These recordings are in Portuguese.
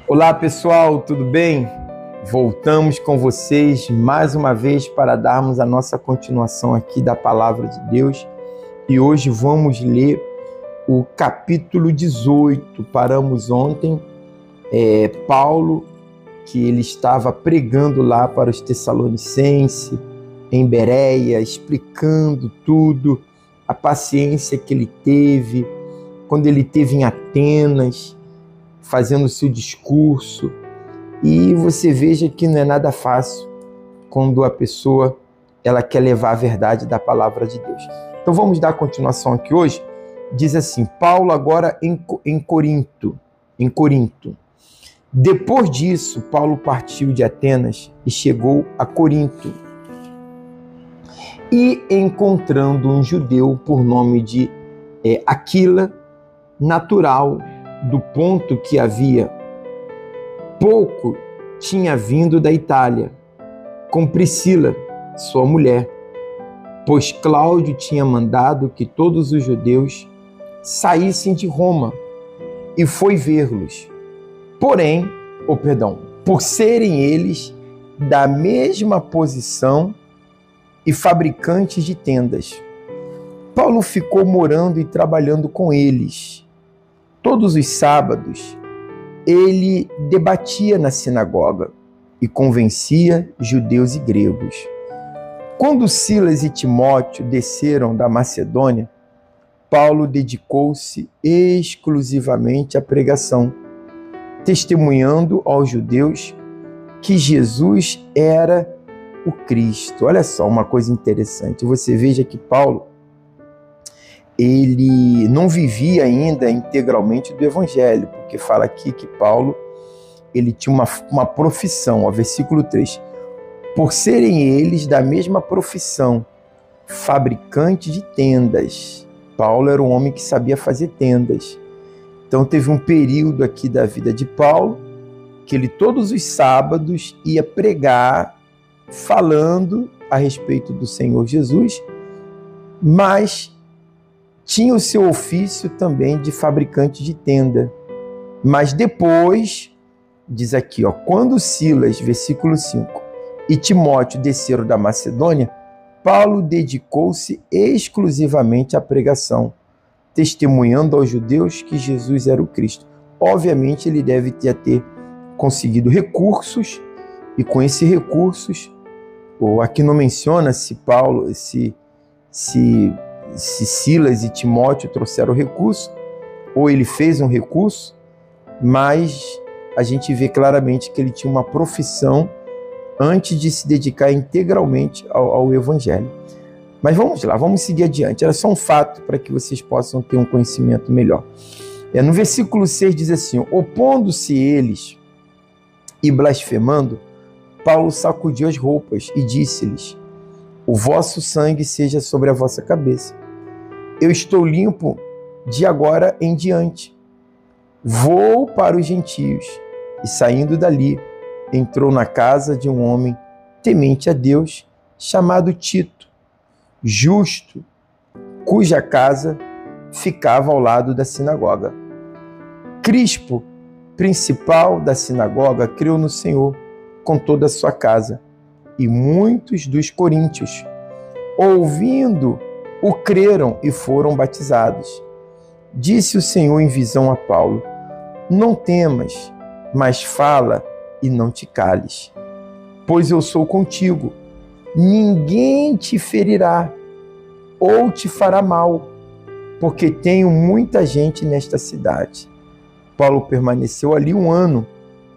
Olá pessoal, tudo bem? Voltamos com vocês mais uma vez para darmos a nossa continuação aqui da Palavra de Deus e hoje vamos ler o capítulo 18. Paramos ontem, Paulo, que ele estava pregando lá para os Tessalonicenses, em Bereia, explicando tudo, a paciência que ele teve, quando ele esteve em Atenas, fazendo o seu discurso. E você veja que não é nada fácil quando a pessoa ela quer levar a verdade da palavra de Deus. Então vamos dar continuação aqui hoje. Diz assim, Paulo agora em Corinto. Depois disso, Paulo partiu de Atenas e chegou a Corinto. E encontrando um judeu por nome de Aquila, natural do ponto que havia pouco tinha vindo da Itália, com Priscila, sua mulher, pois Cláudio tinha mandado que todos os judeus saíssem de Roma e foi vê-los. Porém, por serem eles da mesma posição e fabricantes de tendas, Paulo ficou morando e trabalhando com eles. Todos os sábados, ele debatia na sinagoga e convencia judeus e gregos. Quando Silas e Timóteo desceram da Macedônia, Paulo dedicou-se exclusivamente à pregação, testemunhando aos judeus que Jesus era o Cristo. Olha só uma coisa interessante. Você veja que Paulo, ele não vivia ainda integralmente do Evangelho, porque fala aqui que Paulo ele tinha uma profissão, ó, versículo 3. Por serem eles da mesma profissão, fabricante de tendas. Paulo era um homem que sabia fazer tendas. Então teve um período aqui da vida de Paulo, que ele todos os sábados ia pregar, falando a respeito do Senhor Jesus, mas tinha o seu ofício também de fabricante de tenda. Mas depois, diz aqui, ó, quando Silas, versículo 5, e Timóteo desceram da Macedônia, Paulo dedicou-se exclusivamente à pregação, testemunhando aos judeus que Jesus era o Cristo. Obviamente, ele deve ter conseguido recursos, e com esses recursos, ou aqui não menciona se Paulo, se Silas e Timóteo trouxeram recurso, ou ele fez um recurso, mas a gente vê claramente que ele tinha uma profissão antes de se dedicar integralmente ao Evangelho. Mas vamos lá, vamos seguir adiante. Era só um fato para que vocês possam ter um conhecimento melhor. No versículo 6 diz assim, opondo-se eles e blasfemando, Paulo sacudiu as roupas e disse-lhes, o vosso sangue seja sobre a vossa cabeça. Eu estou limpo de agora em diante. Vou para os gentios. E saindo dali, entrou na casa de um homem temente a Deus, chamado Tito, justo, cuja casa ficava ao lado da sinagoga. Crispo, principal da sinagoga, creu no Senhor com toda a sua casa. E muitos dos coríntios, ouvindo, o creram e foram batizados. Disse o Senhor em visão a Paulo, não temas, mas fala e não te cales, pois eu sou contigo. Ninguém te ferirá ou te fará mal, porque tenho muita gente nesta cidade. Paulo permaneceu ali 1 ano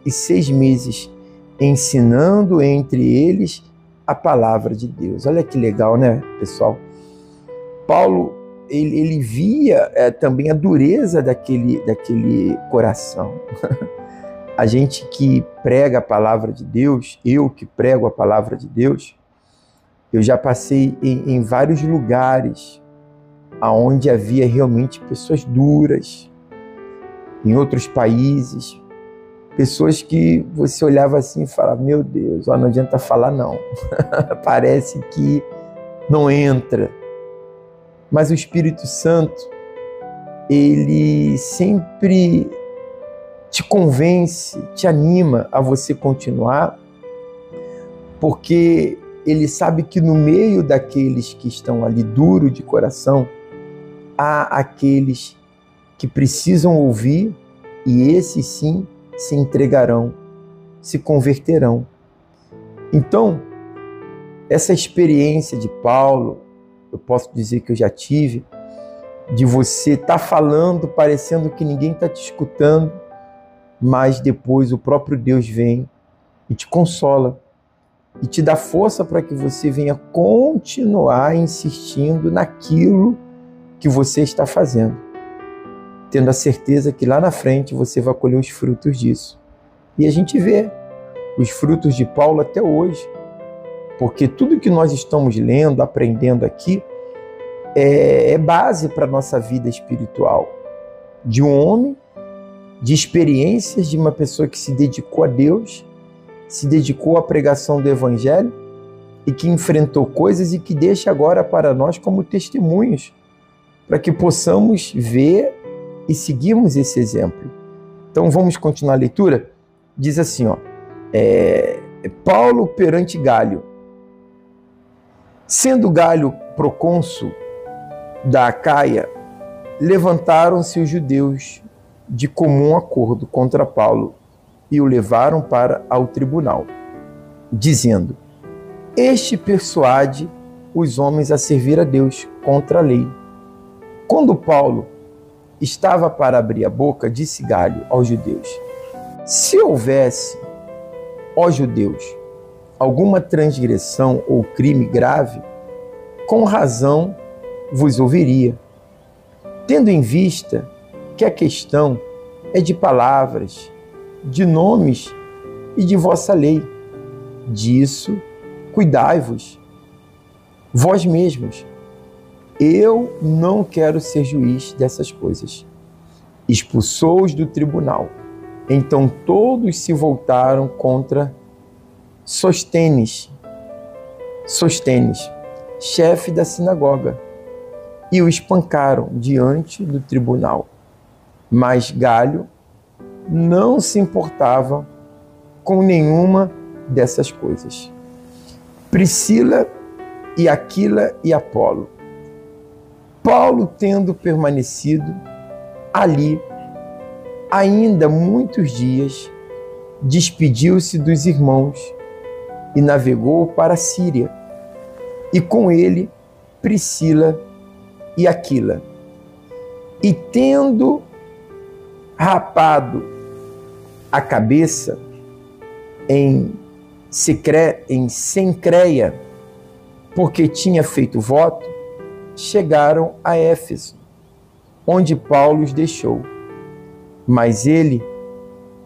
e 6 meses, ensinando entre eles a palavra de Deus. Olha que legal, né, pessoal? Paulo, ele via também a dureza daquele coração. A gente que prega a palavra de Deus, eu que prego a palavra de Deus, eu já passei em vários lugares onde havia realmente pessoas duras, em outros países, pessoas que você olhava assim e falava, meu Deus, não adianta falar não, parece que não entra. Mas o Espírito Santo, ele sempre te convence, te anima a você continuar, porque ele sabe que no meio daqueles que estão ali duro de coração, há aqueles que precisam ouvir e esses sim se entregarão, se converterão. Então, essa experiência de Paulo, eu posso dizer que eu já tive, de você estar falando parecendo que ninguém está te escutando, mas depois o próprio Deus vem e te consola e te dá força para que você venha continuar insistindo naquilo que você está fazendo, tendo a certeza que lá na frente você vai colher os frutos disso. E a gente vê os frutos de Paulo até hoje, porque tudo que nós estamos lendo, aprendendo aqui, é base para a nossa vida espiritual, de um homem, de experiências de uma pessoa que se dedicou a Deus, se dedicou à pregação do Evangelho e que enfrentou coisas e que deixa agora para nós como testemunhos, para que possamos ver e seguirmos esse exemplo. Então vamos continuar a leitura? Diz assim, Paulo perante Galho. Sendo Galho procônsul da Acaia, levantaram-se os judeus de comum acordo contra Paulo e o levaram para ao tribunal, dizendo: este persuade os homens a servir a Deus contra a lei. Quando Paulo estava para abrir a boca, disse Galho aos judeus: se houvesse, ó judeus, alguma transgressão ou crime grave, com razão vos ouviria, tendo em vista que a questão é de palavras, de nomes e de vossa lei. Disso cuidai-vos, vós mesmos. Eu não quero ser juiz dessas coisas. Expulsou-os do tribunal. Então todos se voltaram contra Sosthenes, chefe da sinagoga, e o espancaram diante do tribunal. Mas Galho não se importava com nenhuma dessas coisas. Priscila e Aquila e Apolo. Paulo, tendo permanecido ali ainda muitos dias, despediu-se dos irmãos e navegou para a Síria, e com ele Priscila e Aquila. E tendo rapado a cabeça em Cencreia, porque tinha feito voto, chegaram a Éfeso, onde Paulo os deixou. Mas ele,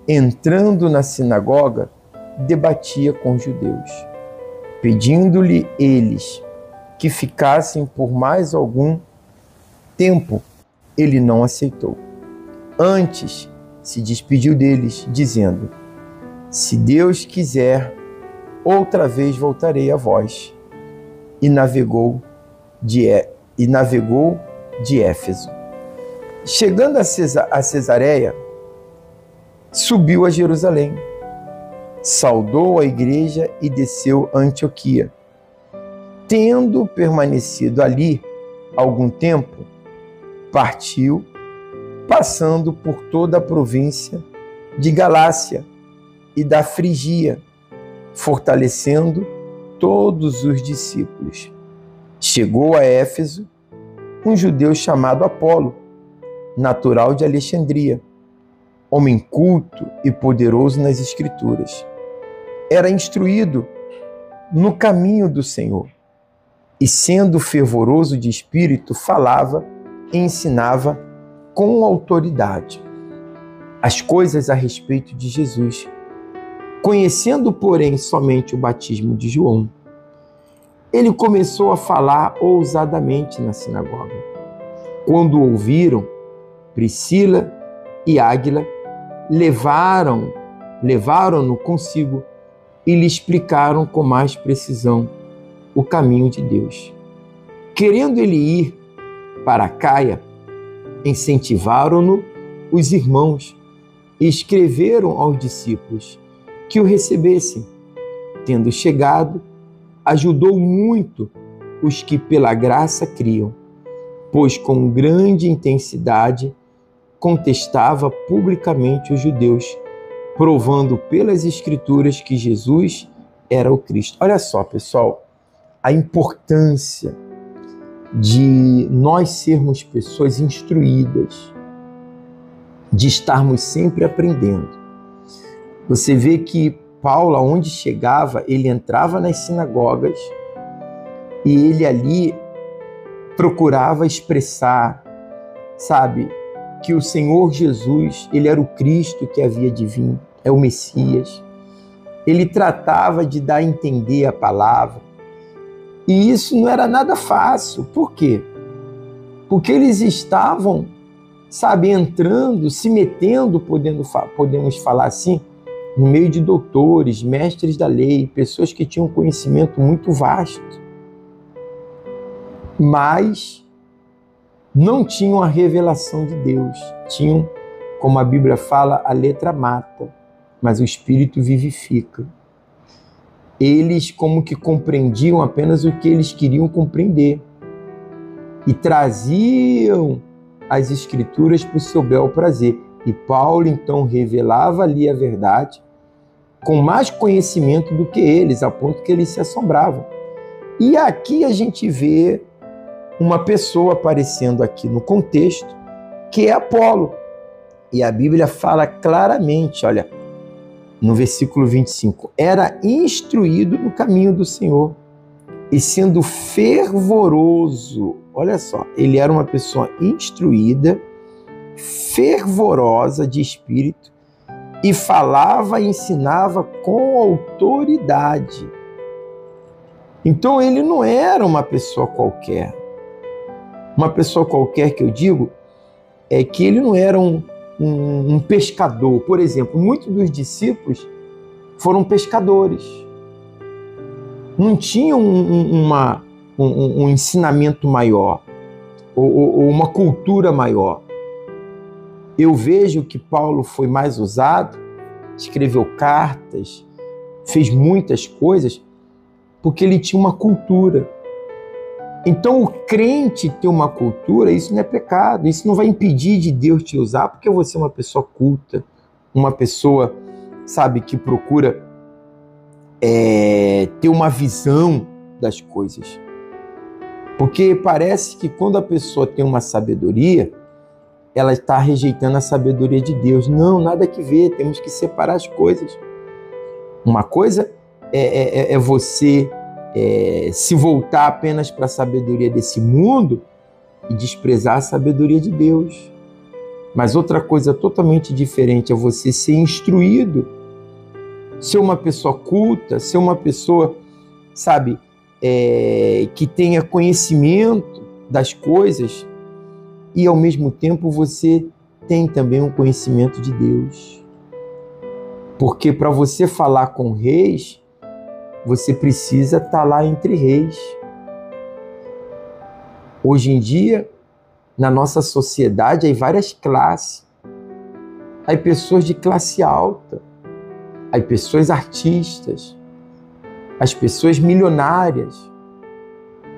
entrando na sinagoga, debatia com os judeus, pedindo-lhe eles que ficassem por mais algum tempo. Ele não aceitou. Antes, se despediu deles, dizendo: se Deus quiser, outra vez voltarei a vós. E navegou de Éfeso. Chegando a Cesareia, subiu a Jerusalém, saudou a igreja e desceu a Antioquia. Tendo permanecido ali algum tempo, partiu, passando por toda a província de Galácia e da Frigia, fortalecendo todos os discípulos. Chegou a Éfeso um judeu chamado Apolo, natural de Alexandria, homem culto e poderoso nas Escrituras. Era instruído no caminho do Senhor e, sendo fervoroso de espírito, falava e ensinava com autoridade as coisas a respeito de Jesus, conhecendo, porém, somente o batismo de João. Ele começou a falar ousadamente na sinagoga. Quando o ouviram, Priscila e Águila levaram-no consigo e lhe explicaram com mais precisão o caminho de Deus. Querendo ele ir para Acaia, incentivaram-no os irmãos escreveram aos discípulos que o recebessem. Tendo chegado, ajudou muito os que pela graça criam, pois com grande intensidade contestava publicamente os judeus, provando pelas Escrituras que Jesus era o Cristo. Olha só, pessoal, a importância de nós sermos pessoas instruídas, de estarmos sempre aprendendo. Você vê que Paulo, aonde chegava, ele entrava nas sinagogas e ele ali procurava expressar, sabe, que o Senhor Jesus, ele era o Cristo que havia de vir, é o Messias. Ele tratava de dar a entender a palavra. E isso não era nada fácil. Por quê? Porque eles estavam, sabe, entrando, se metendo, podemos falar assim, no meio de doutores, mestres da lei, pessoas que tinham conhecimento muito vasto, mas não tinham a revelação de Deus. Tinham, como a Bíblia fala, a letra mata, mas o Espírito vivifica. Eles como que compreendiam apenas o que eles queriam compreender e traziam as Escrituras para o seu bel prazer. E Paulo, então, revelava ali a verdade com mais conhecimento do que eles, a ponto que eles se assombravam. E aqui a gente vê uma pessoa aparecendo aqui no contexto, que é Apolo. E a Bíblia fala claramente, olha, no versículo 25, era instruído no caminho do Senhor e sendo fervoroso, olha só, ele era uma pessoa instruída, fervorosa de espírito e falava e ensinava com autoridade. Então ele não era uma pessoa qualquer. Uma pessoa qualquer que eu digo é que ele não era um pescador. Por exemplo, muitos dos discípulos foram pescadores. Não tinham um ensinamento maior ou uma cultura maior. Eu vejo que Paulo foi mais usado, escreveu cartas, fez muitas coisas, porque ele tinha uma cultura. Então, o crente ter uma cultura, isso não é pecado, isso não vai impedir de Deus te usar, porque você é uma pessoa culta, uma pessoa, sabe, que procura ter uma visão das coisas. Porque parece que quando a pessoa tem uma sabedoria, ela está rejeitando a sabedoria de Deus. Não, nada que ver, temos que separar as coisas. Uma coisa é você se voltar apenas para a sabedoria desse mundo e desprezar a sabedoria de Deus. Mas outra coisa totalmente diferente é você ser instruído, ser uma pessoa culta, ser uma pessoa, sabe, que tenha conhecimento das coisas e ao mesmo tempo você tem também um conhecimento de Deus. Porque para você falar com reis, você precisa estar lá entre reis. Hoje em dia, na nossa sociedade, há várias classes. Há pessoas de classe alta, há pessoas artistas, as pessoas milionárias.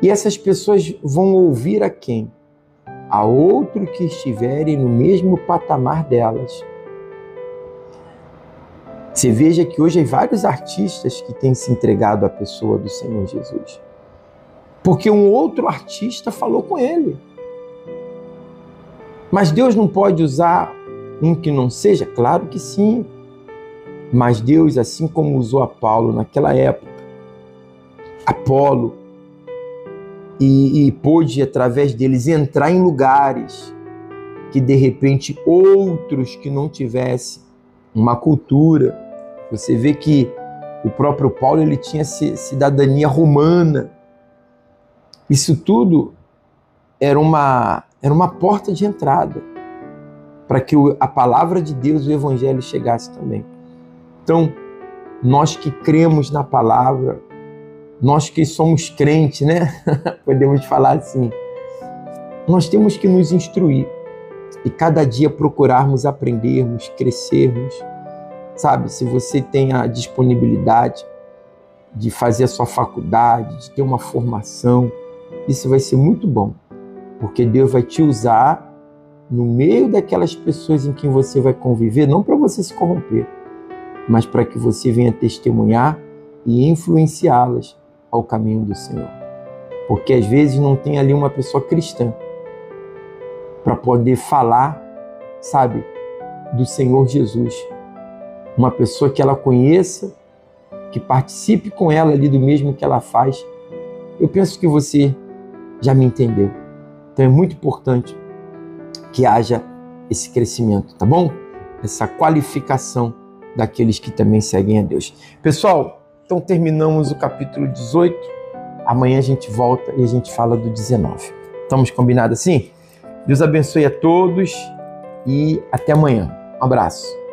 E essas pessoas vão ouvir a quem? A outro que estiverem no mesmo patamar delas. Você veja que hoje há vários artistas que têm se entregado à pessoa do Senhor Jesus. Porque um outro artista falou com ele. Mas Deus não pode usar um que não seja? Claro que sim. Mas Deus, assim como usou a Paulo naquela época, Apolo, e pôde, através deles, entrar em lugares que, de repente, outros que não tivessem uma cultura. Você vê que o próprio Paulo ele tinha cidadania romana. Isso tudo era uma porta de entrada para que a palavra de Deus, o Evangelho, chegasse também. Então, nós que cremos na palavra, nós que somos crentes, né? Podemos falar assim, nós temos que nos instruir. e cada dia procurarmos aprendermos, crescermos. Sabe, se você tem a disponibilidade de fazer a sua faculdade, de ter uma formação, isso vai ser muito bom, porque Deus vai te usar no meio daquelas pessoas em quem você vai conviver, não para você se corromper, mas para que você venha testemunhar e influenciá-las ao caminho do Senhor. Porque às vezes não tem ali uma pessoa cristã para poder falar, sabe, do Senhor Jesus. Uma pessoa que ela conheça, que participe com ela ali do mesmo que ela faz. Eu penso que você já me entendeu. Então é muito importante que haja esse crescimento, tá bom? Essa qualificação daqueles que também seguem a Deus. Pessoal, então terminamos o capítulo 18. Amanhã a gente volta e a gente fala do 19. Estamos combinados assim? Deus abençoe a todos e até amanhã. Um abraço.